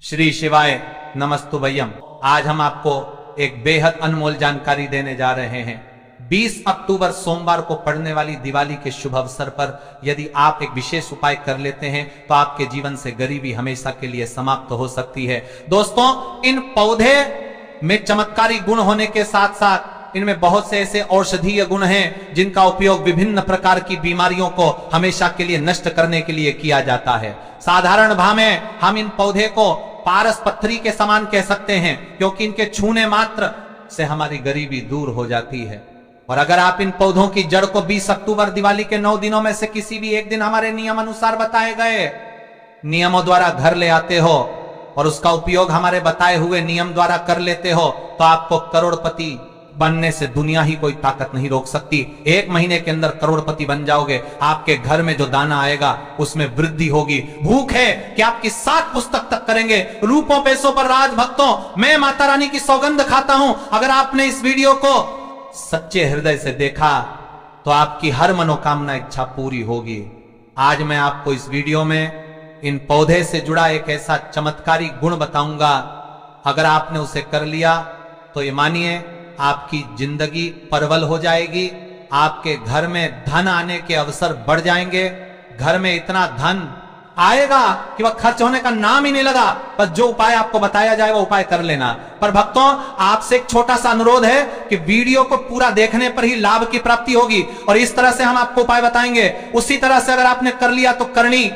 श्री शिवाय नमस्तुभयम। आज हम आपको एक बेहद अनमोल जानकारी देने जा रहे हैं। 20 अक्टूबर सोमवार को पड़ने वाली दिवाली के शुभ अवसर पर यदि आप एक विशेष उपाय कर लेते हैं तो आपके जीवन से गरीबी हमेशा के लिए समाप्त हो सकती है। दोस्तों, इन पौधे में चमत्कारी गुण होने के साथ साथ इनमें बहुत से ऐसे औषधीय गुण हैं जिनका उपयोग विभिन्न प्रकार की बीमारियों को हमेशा के लिए नष्ट करने के लिए किया जाता है। साधारण भाव में हम इन पौधे को पारस पत्थरी के समान कह सकते हैं, क्योंकि इनके छूने मात्र से हमारी गरीबी दूर हो जाती है। और अगर आप इन पौधों की जड़ को 20 अक्टूबर दिवाली के 9 दिनों में से किसी भी एक दिन हमारे नियम अनुसार बताए गए नियमों द्वारा घर ले आते हो और उसका उपयोग हमारे बताए हुए नियम द्वारा कर लेते हो तो आपको करोड़पति बनने से दुनिया ही कोई ताकत नहीं रोक सकती। 1 महीने के अंदर करोड़पति बन जाओगे। आपके घर में जो दाना आएगा उसमें वृद्धि होगी। भूख है कि आपकी 7 पुस्तक तक करेंगे। रूपों पैसों पर राज भक्तों, मैं माता रानी की सौगंध खाता हूं, अगर आपने इस वीडियो को सच्चे हृदय से देखा तो आपकी हर मनोकामना इच्छा पूरी होगी। आज मैं आपको इस वीडियो में इन पौधे से जुड़ा एक ऐसा चमत्कारी गुण बताऊंगा, अगर आपने उसे कर लिया तो ये मानिए आपकी जिंदगी परवल हो जाएगी। आपके घर में धन आने के अवसर बढ़ जाएंगे। घर में इतना धन आएगा कि वह खर्च होने का नाम ही नहीं लगा। बस जो उपाय आपको बताया जाए वो उपाय कर लेना। पर भक्तों, आपसे एक छोटा सा अनुरोध है कि वीडियो को पूरा देखने पर ही लाभ की प्राप्ति होगी। और इस तरह से हम आपको उपाय बताएंगे, उसी तरह से अगर आपने कर लिया तो करनी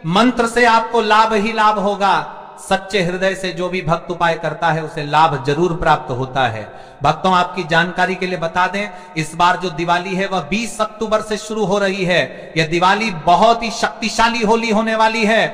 मंत्र से आपको लाभ ही लाभ होगा। सच्चे हृदय से जो भी भक्त उपाय करता है उसे लाभ जरूर प्राप्त होता है। भक्तों, आपकी जानकारी के लिए बता दें, इस बार जो दिवाली है वह 20 अक्टूबर से शुरू हो रही है। यह दिवाली बहुत ही शक्तिशाली होली होने वाली है,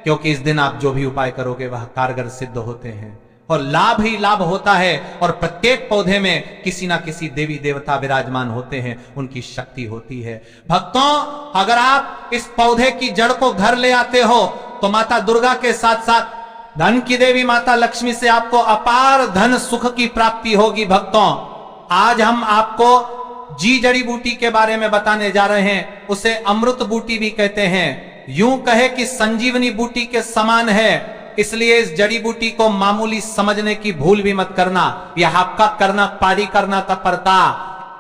क्योंकि इस दिन आप जो भी उपाय करोगे वह कारगर सिद्ध होते हैं और लाभ ही लाभ होता है। और प्रत्येक पौधे में किसी ना किसी देवी देवता विराजमान होते हैं, उनकी शक्ति होती है। भक्तों, अगर आप इस पौधे की जड़ को घर ले आते हो तो माता दुर्गा के साथ साथ धन की देवी माता लक्ष्मी से आपको अपार धन सुख की प्राप्ति होगी। भक्तों, आज हम आपको जी जड़ी बूटी के बारे में बताने जा रहे हैं। उसे अमृत बूटी भी कहते हैं। यूं कहे कि संजीवनी बूटी के समान है, इसलिए इस जड़ी बूटी को मामूली समझने की भूल भी मत करना। यह आपका करना पारी करना का परता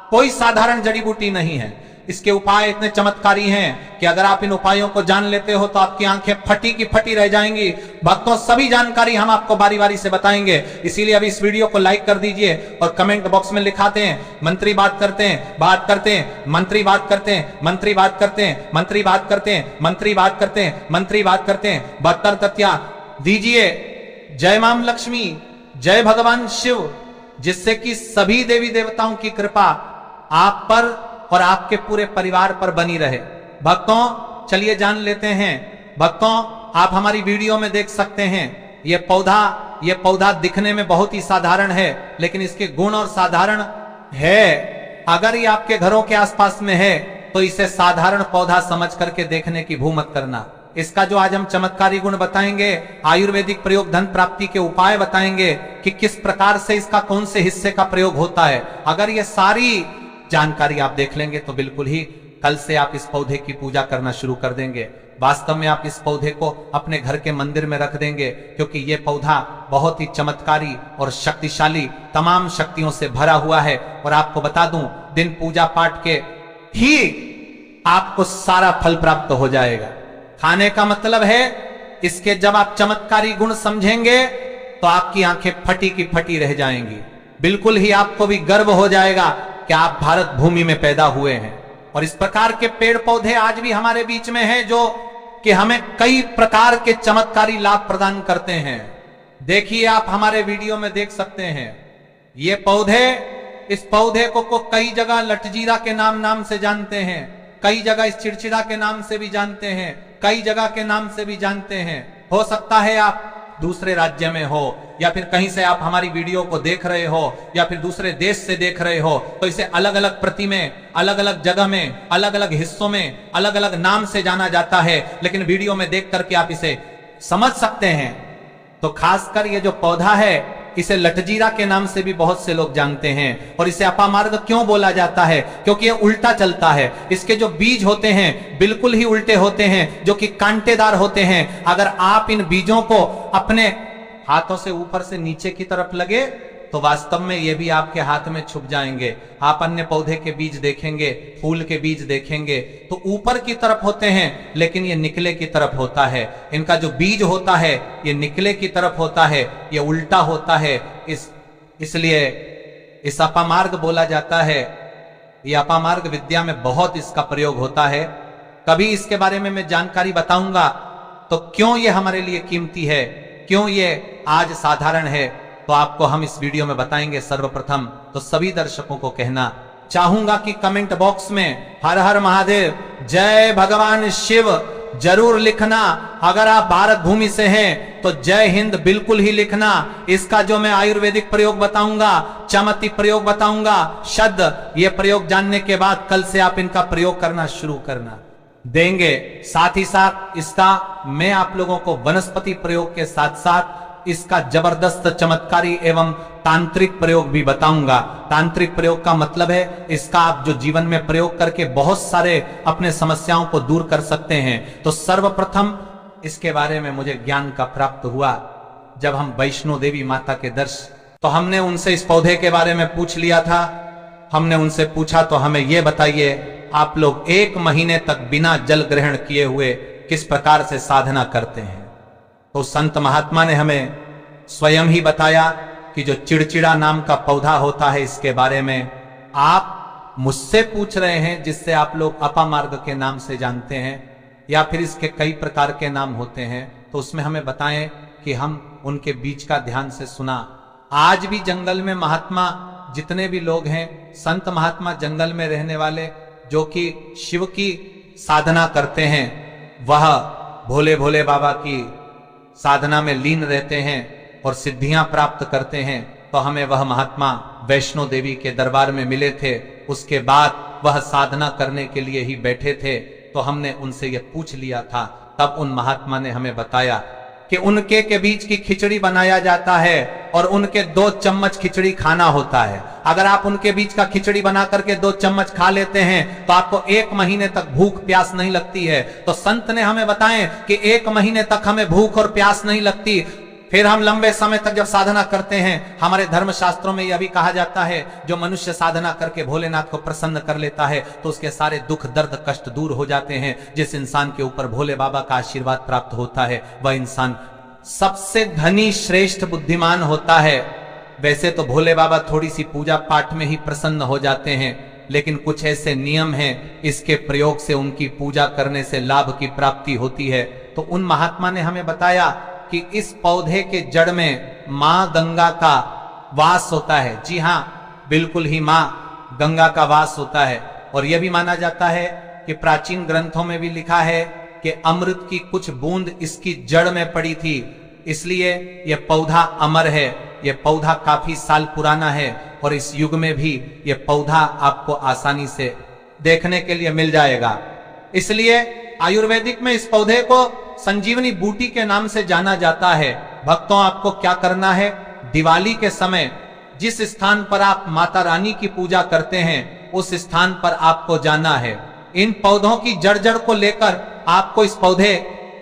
कोई साधारण जड़ी बूटी नहीं है। इसके उपाय इतने चमत्कारी हैं कि अगर आप इन उपायों को जान लेते हो तो आपकी आंखें फटी की फटी रह जाएंगी। भक्तों, सभी जानकारी हम आपको बारी बारी से बताएंगे, इसीलिए अभी इस वीडियो को लाइक कर दीजिए और कमेंट बॉक्स में लिखाते हैं मंत्री बात करते हैं, बात करते हैं, मंत्री बात करते हैं, मंत्री बात करते हैं, मंत्री बात करते हैं, मंत्री बात करते हैं, मंत्री बात करते हैं। 72 तत्या दीजिए। जय मां लक्ष्मी, जय भगवान शिव, जिससे कि सभी देवी देवताओं की कृपा आप पर और आपके पूरे परिवार पर बनी रहे। भक्तों, चलिए जान लेते हैं। भक्तों, आप हमारी वीडियो में देख सकते हैं ये पौधा दिखने में बहुत ही साधारण है, लेकिन इसके गुण और साधारण है। अगर ये आपके घरों के आसपास में है तो इसे साधारण पौधा समझ करके देखने की भूल मत करना। इसका जो आज हम चमत्कारी गुण बताएंगे, आयुर्वेदिक प्रयोग धन प्राप्ति के उपाय बताएंगे कि किस प्रकार से इसका कौन से हिस्से का प्रयोग होता है। अगर ये सारी जानकारी आप देख लेंगे तो बिल्कुल ही कल से आप इस पौधे की पूजा करना शुरू कर देंगे। वास्तव में आप इस पौधे को अपने घर के मंदिर में रख देंगे, क्योंकि यह पौधा बहुत ही चमत्कारी और शक्तिशाली तमाम शक्तियों से भरा हुआ है। और आपको बता दूं, दिन पूजा पाठ के ही आपको सारा फल प्राप्त हो जाएगा। खाने का मतलब है इसके जब आप चमत्कारी गुण समझेंगे तो आपकी आंखें फटी की फटी रह जाएंगी। बिल्कुल ही आपको भी गर्व हो जाएगा कि आप भारत भूमि में पैदा हुए हैं। और इस प्रकार के पेड़ पौधे आज भी हमारे बीच में हैं जो कि हमें कई प्रकार के चमत्कारी लाभ प्रदान करते हैं। देखिए, आप हमारे वीडियो में देख सकते हैं ये पौधे, इस पौधे को कई जगह लटजीरा के नाम से जानते हैं, कई जगह इस चिड़चिड़ा के नाम से भी जानते हैं, कई जगह के नाम से भी जानते हैं। हो सकता है आप दूसरे राज्य में हो या फिर कहीं से आप हमारी वीडियो को देख रहे हो या फिर दूसरे देश से देख रहे हो, तो इसे अलग अलग प्रति में, अलग अलग जगह में, अलग अलग हिस्सों में अलग अलग नाम से जाना जाता है, लेकिन वीडियो में देख करके आप इसे समझ सकते हैं। तो खासकर ये जो पौधा है इसे लटजीरा के नाम से भी बहुत से लोग जानते हैं। और इसे अपामार्ग क्यों बोला जाता है? क्योंकि ये उल्टा चलता है। इसके जो बीज होते हैं बिल्कुल ही उल्टे होते हैं, जो कि कांटेदार होते हैं। अगर आप इन बीजों को अपने हाथों से ऊपर से नीचे की तरफ लगे तो वास्तव में ये भी आपके हाथ में छुप जाएंगे। आप अन्य पौधे के बीज देखेंगे, फूल के बीज देखेंगे तो ऊपर की तरफ होते हैं, लेकिन ये निकले की तरफ होता है। इनका जो बीज होता है ये निकले की तरफ होता है, ये उल्टा होता है। इसलिए इस अपामार्ग बोला जाता है। ये अपामार्ग विद्या में बहुत इसका प्रयोग होता है। कभी इसके बारे में मैं जानकारी बताऊंगा तो क्यों ये हमारे लिए कीमती है, क्यों ये आज साधारण है, तो आपको हम इस वीडियो में बताएंगे। सर्वप्रथम तो सभी दर्शकों को कहना चाहूंगा कि कमेंट बॉक्स में हर हर महादेव, जय भगवान शिव जरूर लिखना। अगर आप भारत भूमि से हैं तो जय हिंद बिल्कुल ही लिखना। इसका जो मैं आयुर्वेदिक प्रयोग बताऊंगा, चमत्ती प्रयोग बताऊंगा, शब्द, ये प्रयोग जानने के बाद कल से आप इनका प्रयोग करना शुरू करना देंगे। साथ ही साथ इसका मैं आप लोगों को वनस्पति प्रयोग के साथ साथ इसका जबरदस्त चमत्कारी एवं तांत्रिक प्रयोग भी बताऊंगा। तांत्रिक प्रयोग का मतलब है इसका आप जो जीवन में प्रयोग करके बहुत सारे अपने समस्याओं को दूर कर सकते हैं। तो सर्वप्रथम इसके बारे में मुझे ज्ञान का प्राप्त हुआ जब हम वैष्णो देवी माता के तो हमने उनसे इस पौधे के बारे में पूछ लिया था। हमने उनसे पूछा तो हमें यह बताइए आप लोग 1 महीने तक बिना जल ग्रहण किए हुए किस प्रकार से साधना करते हैं। तो संत महात्मा ने हमें स्वयं ही बताया कि जो चिड़चिड़ा नाम का पौधा होता है इसके बारे में आप मुझसे पूछ रहे हैं, जिससे आप लोग अपामार्ग के नाम से जानते हैं या फिर इसके कई प्रकार के नाम होते हैं। तो उसमें हमें बताएं कि हम उनके बीच का ध्यान से सुना। आज भी जंगल में महात्मा जितने भी लोग हैं, संत महात्मा जंगल में रहने वाले जो कि शिव की साधना करते हैं, वह भोले भोले बाबा की साधना में लीन रहते हैं और सिद्धियां प्राप्त करते हैं। तो हमें वह महात्मा वैष्णो देवी के दरबार में मिले थे। उसके बाद वह साधना करने के लिए ही बैठे थे। तो हमने उनसे यह पूछ लिया था। तब उन महात्मा ने हमें बताया कि उनके के बीच की खिचड़ी बनाया जाता है और उनके 2 चम्मच खिचड़ी खाना होता है। अगर आप उनके बीच का खिचड़ी बना करके 2 चम्मच खा लेते हैं तो आपको 1 महीने तक भूख प्यास नहीं लगती है। तो संत ने हमें बताएं कि 1 महीने तक हमें भूख और प्यास नहीं लगती। फिर हम लंबे समय तक जब साधना करते हैं, हमारे धर्म शास्त्रों में यह भी कहा जाता है जो मनुष्य साधना करके भोलेनाथ को प्रसन्न कर लेता है तो उसके सारे दुख दर्द कष्ट दूर हो जाते हैं। जिस इंसान के ऊपर भोले बाबा का आशीर्वाद प्राप्त होता है वह इंसान सबसे धनी श्रेष्ठ बुद्धिमान होता है। वैसे तो भोले बाबा थोड़ी सी पूजा पाठ में ही प्रसन्न हो जाते हैं, लेकिन कुछ ऐसे नियम हैं इसके प्रयोग से उनकी पूजा करने से लाभ की प्राप्ति होती है। तो उन महात्मा ने हमें बताया कि इस पौधे के जड़ में मां गंगा का वास होता है। जी हां, बिल्कुल ही मां गंगा का वास होता है। और यह भी माना जाता है कि प्राचीन ग्रंथों में भी लिखा है कि अमृत की कुछ बूंद इसकी जड़ में पड़ी थी, इसलिए यह पौधा अमर है। यह पौधा काफी साल पुराना है और इस युग में भी यह पौधा आपको आसानी से देखने के लिए मिल जाएगा। इसलिए आयुर्वेदिक में इस पौधे को संजीवनी बूटी के नाम से जाना जाता है। भक्तों, आपको क्या करना है, दिवाली के समय जिस स्थान पर आप माता रानी की पूजा करते हैं उस स्थान पर आपको जाना है। इन पौधों की जड़ को लेकर आपको इस पौधे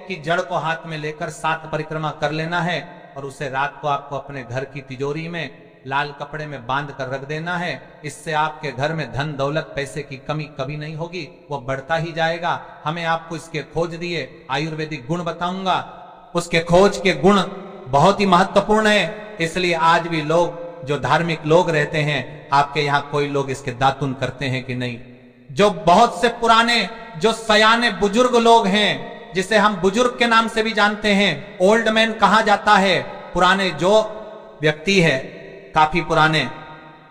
की जड़ को हाथ में लेकर 7 परिक्रमा कर लेना है और उसे रात को आपको अपने घर की तिजोरी में लाल कपड़े में बांध कर रख देना है। इससे आपके घर में धन दौलत पैसे की कमी कभी नहीं होगी, वो बढ़ता ही जाएगा। हमें आपको इसके खोज दिए आयुर्वेदिक गुण बताऊंगा। उसके खोज के गुण बहुत ही महत्वपूर्ण है। इसलिए आज भी लोग जो धार्मिक लोग रहते हैं, आपके यहाँ कोई लोग इसके दातुन करते हैं कि नहीं? जो बहुत से पुराने जो सयाने बुजुर्ग लोग हैं, जिसे हम बुजुर्ग के नाम से भी जानते हैं, ओल्ड मैन कहा जाता है, पुराने जो व्यक्ति है काफी पुराने,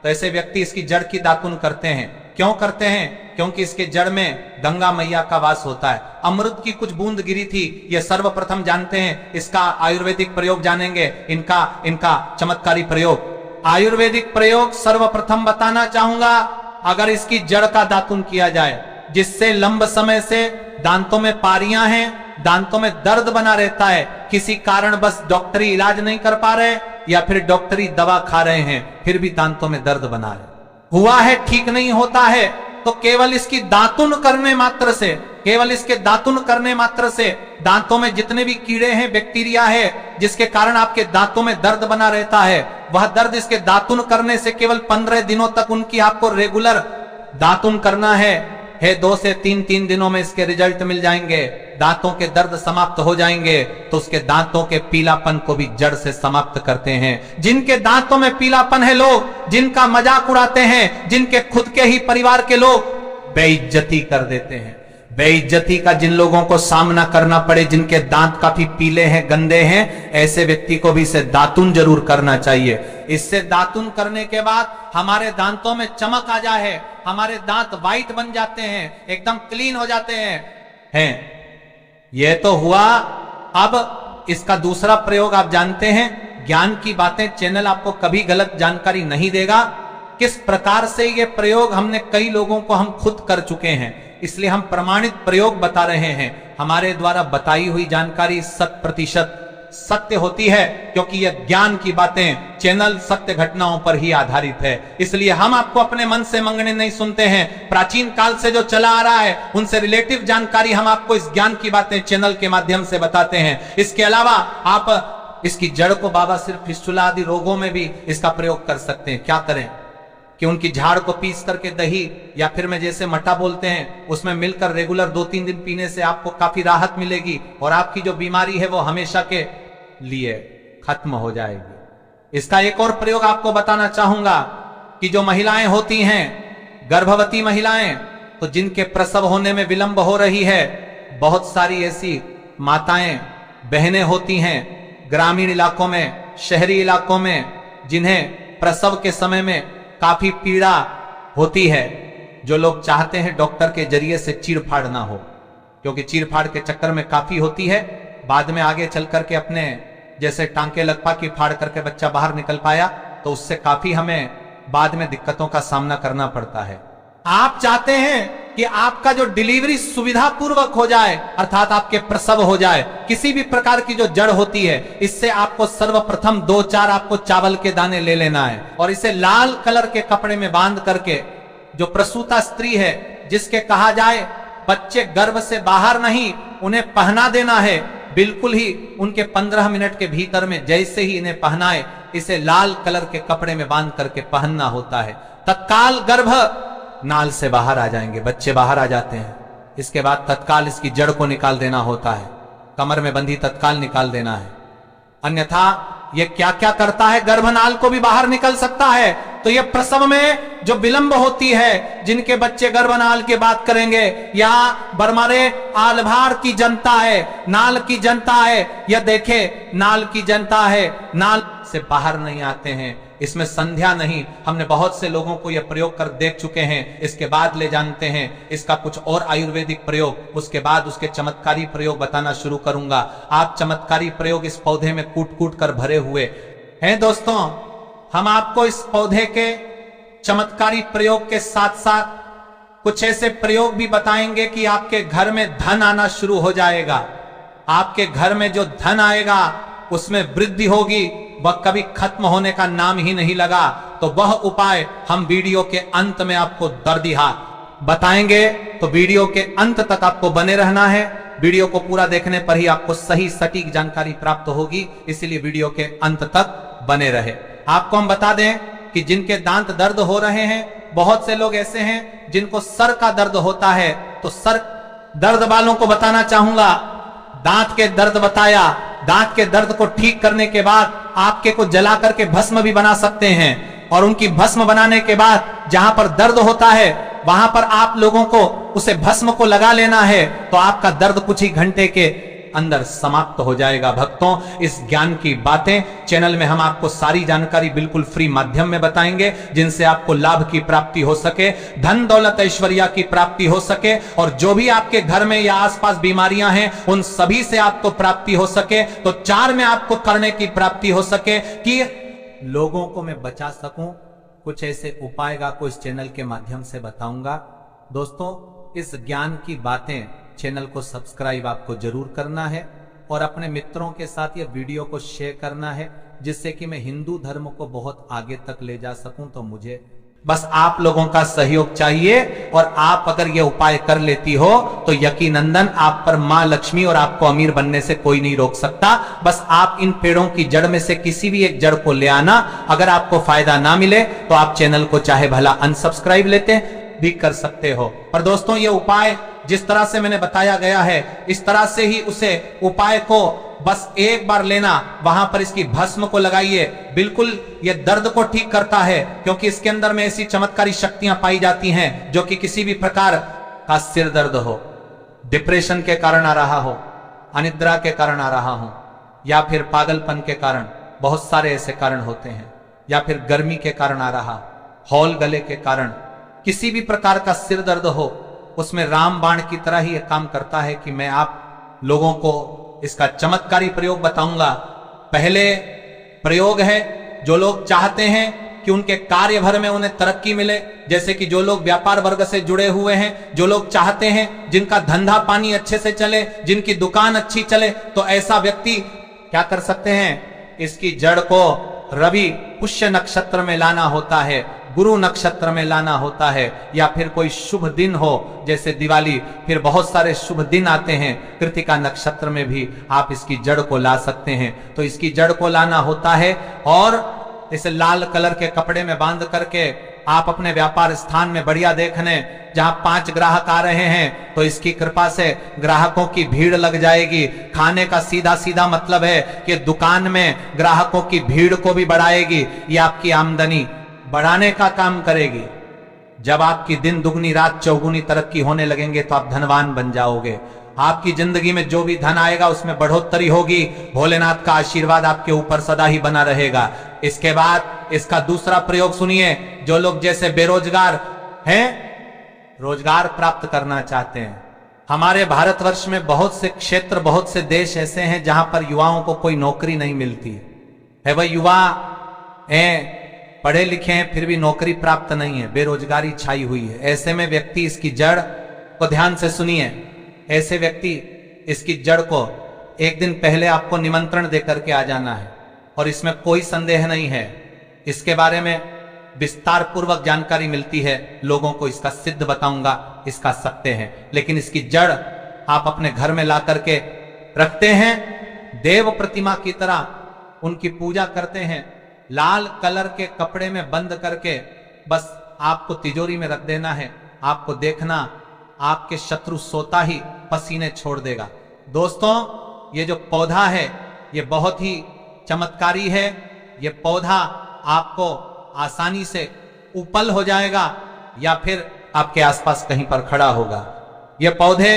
तो ऐसे व्यक्ति इसकी जड़ की दातुन करते हैं। क्यों करते हैं? क्योंकि इसके जड़ में गंगा मैया का वास होता है। अमृत की कुछ बूंद गिरी थी, यह सर्वप्रथम जानते हैं। इसका आयुर्वेदिक प्रयोग जानेंगे, इनका चमत्कारी प्रयोग। आयुर्वेदिक प्रयोग सर्वप्रथम बताना चाहूंगा। अगर इसकी जड़ का दातुन किया जाए, जिससे लंबे समय से दांतों में पारियां हैं, दांतों में दर्द बना रहता है, किसी कारण बस डॉक्टरी इलाज नहीं कर पा रहे या फिर डॉक्टरी दवा खा रहे हैं फिर भी दांतों में दर्द बना रहे, हुआ है ठीक नहीं होता है, तो केवल इसकी दातुन करने मात्र से केवल इसके दातुन करने मात्र से दांतों में जितने भी कीड़े हैं, बैक्टीरिया है, जिसके कारण आपके दांतों में दर्द बना रहता है, वह दर्द इसके दातुन करने से केवल 15 दिनों तक उनकी आपको रेगुलर दातुन करना है 2 से 3 दिनों में इसके रिजल्ट मिल जाएंगे, दांतों के दर्द समाप्त हो जाएंगे। तो उसके दांतों के पीलापन को भी जड़ से समाप्त करते हैं। जिनके दांतों में पीलापन है, लोग जिनका मजाक उड़ाते हैं, जिनके खुद के ही परिवार के लोग बेइज्जती कर देते हैं, बेइज्जती का जिन लोगों को सामना करना पड़े, जिनके दांत काफी पीले हैं, गंदे हैं, ऐसे व्यक्ति को भी इसे दातुन जरूर करना चाहिए। इससे दातुन करने के बाद हमारे दांतों में चमक आ जाए, हमारे दांत वाइट बन जाते हैं, एकदम क्लीन हो जाते हैं। यह तो हुआ। अब इसका दूसरा प्रयोग आप जानते हैं, ज्ञान की बातें चैनल आपको कभी गलत जानकारी नहीं देगा। किस प्रकार से ये प्रयोग हमने कई लोगों को हम खुद कर चुके हैं, इसलिए हम प्रमाणित प्रयोग बता रहे हैं। हमारे द्वारा बताई हुई जानकारी 100% सत्य होती है, क्योंकि यह ज्ञान की बातें चैनल सत्य घटनाओं पर ही आधारित है। इसलिए हम आपको अपने मन से मंगने नहीं सुनते हैं। प्राचीन काल से जो चला आ रहा है उनसे रिलेटिव जानकारी हम आपको इस ज्ञान की बातें चैनल के माध्यम से बताते हैं। इसके अलावा आप इसकी जड़ को बाबा सिर्फ फिस्टुला आदि रोगों में भी इसका प्रयोग कर सकते हैं। क्या करें कि उनकी झाड़ को पीस करके दही या फिर में जैसे मट्ठा बोलते हैं उसमें मिलकर रेगुलर 2-3 दिन पीने से आपको काफी राहत मिलेगी और आपकी जो बीमारी है वो हमेशा के लिए खत्म हो जाएगी। इसका एक और प्रयोग आपको बताना चाहूंगा कि जो महिलाएं होती हैं, गर्भवती महिलाएं, तो जिनके प्रसव होने में विलंब हो रही है, बहुत सारी ऐसी माताएं बहनें होती हैं ग्रामीण इलाकों में, शहरी इलाकों में, जिन्हें प्रसव के समय में काफी पीड़ा होती है। जो लोग चाहते हैं डॉक्टर के जरिए से चीरफाड़ ना हो, क्योंकि चीरफाड़ के चक्कर में काफी होती है, बाद में आगे चल करके अपने जैसे टांके लगपा की फाड़ करके बच्चा बाहर निकल पाया, तो उससे काफी हमें बाद में दिक्कतों का सामना करना पड़ता है। आप चाहते हैं कि आपका जो डिलीवरी सुविधा पूर्वक हो जाए, अर्थात आपके प्रसव हो जाए, किसी भी प्रकार की जो जड़ होती है, इससे आपको सर्वप्रथम 2-4 आपको चावल के दाने ले लेना है और इसे लाल कलर के कपड़े में बांध करके, जो प्रसूता स्त्री है, जिसके कहा जाए बच्चे गर्भ से बाहर नहीं, उन्हें पहना देना है, बिल्कुल ही उनके 15 मिनट के भीतर में जैसे ही इन्हें पहनाए, इसे लाल कलर के कपड़े में बांध करके पहनना होता है। तत्काल गर्भ नाल से बाहर आ जाएंगे, बच्चे बाहर आ जाते हैं। इसके बाद तत्काल इसकी जड़ को निकाल देना होता है, कमर में बंधी तत्काल निकाल देना है, अन्यथा ये क्या क्या करता है, गर्भनाल को भी बाहर निकल सकता है। तो ये प्रसव में जो विलंब होती है, जिनके बच्चे गर्भनाल की बात करेंगे, या बरमारे आलभार की जनता है, नाल की जनता है, या देखे नाल की जनता है, नाल से बाहर नहीं आते हैं, इसमें संध्या नहीं। हमने बहुत से लोगों को यह प्रयोग कर देख चुके हैं। इसके बाद ले जानते हैं इसका कुछ और आयुर्वेदिक प्रयोग, उसके बाद उसके चमत्कारी प्रयोग बताना शुरू करूंगा। आप चमत्कारी प्रयोग इस पौधे में कूट कूट कर भरे हुए हैं। दोस्तों, हम आपको इस पौधे के चमत्कारी प्रयोग के साथ साथ कुछ ऐसे प्रयोग भी बताएंगे कि आपके घर में धन आना शुरू हो जाएगा। आपके घर में जो धन आएगा उसमें वृद्धि होगी, वह कभी खत्म होने का नाम ही नहीं लगा। तो वह उपाय हम वीडियो के अंत में आपको दर्दिहा बताएंगे, तो वीडियो के अंत तक आपको बने रहना है। वीडियो को पूरा देखने पर ही आपको सही सटीक जानकारी प्राप्त होगी, इसलिए वीडियो के अंत तक बने रहे। आपको हम बता दें कि जिनके दांत दर्द हो रहे हैं, बहुत से लोग ऐसे हैं जिनको सर का दर्द होता है, तो सर दर्द वालों को बताना चाहूंगा, दांत के दर्द बताया, दांत के दर्द को ठीक करने के बाद आपके को जला करके भस्म भी बना सकते हैं, और उनकी भस्म बनाने के बाद जहां पर दर्द होता है वहां पर आप लोगों को उसे भस्म को लगा लेना है, तो आपका दर्द कुछ ही घंटे के अंदर समाप्त हो जाएगा। भक्तों, इस ज्ञान की बातें चैनल में हम आपको सारी जानकारी बिल्कुल फ्री माध्यम में बताएंगे, जिनसे आपको लाभ की प्राप्ति हो सके, धन दौलत ऐश्वर्या की प्राप्ति हो सके, और जो भी आपके घर में या आसपास बीमारियां हैं उन सभी से आपको प्राप्ति हो सके। तो 4 में आपको करने की प्राप्ति हो सके कि लोगों को मैं बचा सकूं, कुछ ऐसे उपाय आपको इस चैनल के माध्यम से बताऊंगा। दोस्तों, इस ज्ञान की बातें चैनल को सब्सक्राइब आपको जरूर करना है और अपने मित्रों के साथ ये वीडियो को शेयर करना है, जिससे कि मैं हिंदू धर्म को बहुत आगे तक ले जा सकूं। तो मुझे बस आप लोगों का सहयोग चाहिए और आप अगर ये उपाय कर लेती हो तो यकीनंदन आप पर मां लक्ष्मी और आपको अमीर बनने से कोई नहीं रोक सकता। बस आप इन पेड़ों की जड़ में से किसी भी एक जड़ को ले आना। अगर आपको फायदा ना मिले तो आप चैनल को चाहे भला अनसब्सक्राइब लेते भी कर सकते हो। पर दोस्तों, ये उपाय जिस तरह से मैंने बताया गया है, इस तरह से ही उसे उपाय को बस एक बार लेना, वहां पर इसकी भस्म को लगाइए। बिल्कुल ये दर्द को ठीक करता है, क्योंकि इसके अंदर में ऐसी चमत्कारी शक्तियां पाई जाती हैं जो कि किसी भी प्रकार का सिर दर्द हो, डिप्रेशन के कारण आ रहा हो, अनिद्रा के कारण आ रहा हो, या फिर पागलपन के कारण, बहुत सारे ऐसे कारण होते हैं, या फिर गर्मी के कारण आ रहा, हॉल गले के कारण, किसी भी प्रकार का सिर दर्द हो, उसमें राम बाण की तरह ही एक काम करता है कि मैं आप लोगों को इसका चमत्कारी प्रयोग बताऊंगा। पहले प्रयोग है, जो लोग चाहते हैं कि उनके कार्य भर में उन्हें तरक्की मिले, जैसे कि जो लोग व्यापार वर्ग से जुड़े हुए हैं, जो लोग चाहते हैं जिनका धंधा पानी अच्छे से चले, जिनकी दुकान अच्छी चले, तो ऐसा व्यक्ति क्या कर सकते हैं, इसकी जड़ को रवि पुष्य नक्षत्र में लाना होता है, गुरु नक्षत्र में लाना होता है, या फिर कोई शुभ दिन हो जैसे दिवाली, फिर बहुत सारे शुभ दिन आते हैं, कृतिका नक्षत्र में भी आप इसकी जड़ को ला सकते हैं। तो इसकी जड़ को लाना होता है और इसे लाल कलर के कपड़े में बांध करके आप अपने व्यापार स्थान में बढ़िया देखने, जहां 5 ग्राहक आ रहे हैं तो इसकी कृपा से ग्राहकों की भीड़ लग जाएगी। खाने का सीधा सीधा मतलब है कि दुकान में ग्राहकों की भीड़ को भी बढ़ाएगी, ये आपकी आमदनी बढ़ाने का काम करेगी। जब आपकी दिन दुगनी रात चौगुनी तरक्की होने लगेंगे तो आप धनवान बन जाओगे। आपकी जिंदगी में जो भी धन आएगा उसमें बढ़ोतरी होगी। भोलेनाथ का आशीर्वाद आपके ऊपर सदा ही बना रहेगा। इसके बाद इसका दूसरा प्रयोग सुनिए। जो लोग जैसे बेरोजगार हैं, रोजगार प्राप्त करना चाहते हैं, हमारे भारतवर्ष में बहुत से क्षेत्र, बहुत से देश ऐसे हैं जहां पर युवाओं को कोई नौकरी नहीं मिलती है। वह युवा हैं, पढ़े लिखे हैं, फिर भी नौकरी प्राप्त नहीं है, बेरोजगारी छाई हुई है। ऐसे में व्यक्ति इसकी जड़ को ध्यान से सुनिए। ऐसे व्यक्ति इसकी जड़ को एक दिन पहले आपको निमंत्रण देकर के आ जाना है, और इसमें कोई संदेह नहीं है। इसके बारे में विस्तार पूर्वक जानकारी मिलती है, लोगों को इसका सिद्ध बताऊंगा, इसका सत्य है। लेकिन इसकी जड़ आप अपने घर में ला करके रखते हैं, देव प्रतिमा की तरह उनकी पूजा करते हैं, लाल कलर के कपड़े में बंद करके बस आपको तिजोरी में रख देना है। आपको देखना, आपके शत्रु सोता ही पसीने छोड़ देगा। दोस्तों, ये जो पौधा है ये बहुत ही चमत्कारी है। ये पौधा आपको आसानी से उपल हो जाएगा या फिर आपके आसपास कहीं पर खड़ा होगा। ये पौधे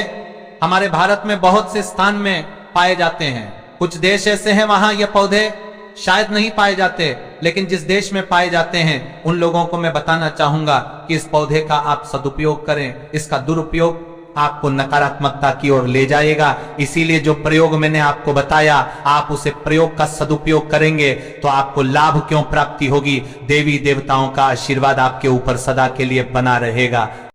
हमारे भारत में बहुत से स्थान में पाए जाते हैं। कुछ देश ऐसे हैं वहां ये पौधे शायद नहीं पाए जाते, लेकिन जिस देश में पाए जाते हैं उन लोगों को मैं बताना चाहूंगा कि इस पौधे का आप सदुपयोग करें। इसका दुरुपयोग आपको नकारात्मकता की ओर ले जाएगा। इसीलिए जो प्रयोग मैंने आपको बताया, आप उसे प्रयोग का सदुपयोग करेंगे तो आपको लाभ क्यों प्राप्ति होगी। देवी देवताओं का आशीर्वाद आपके ऊपर सदा के लिए बना रहेगा।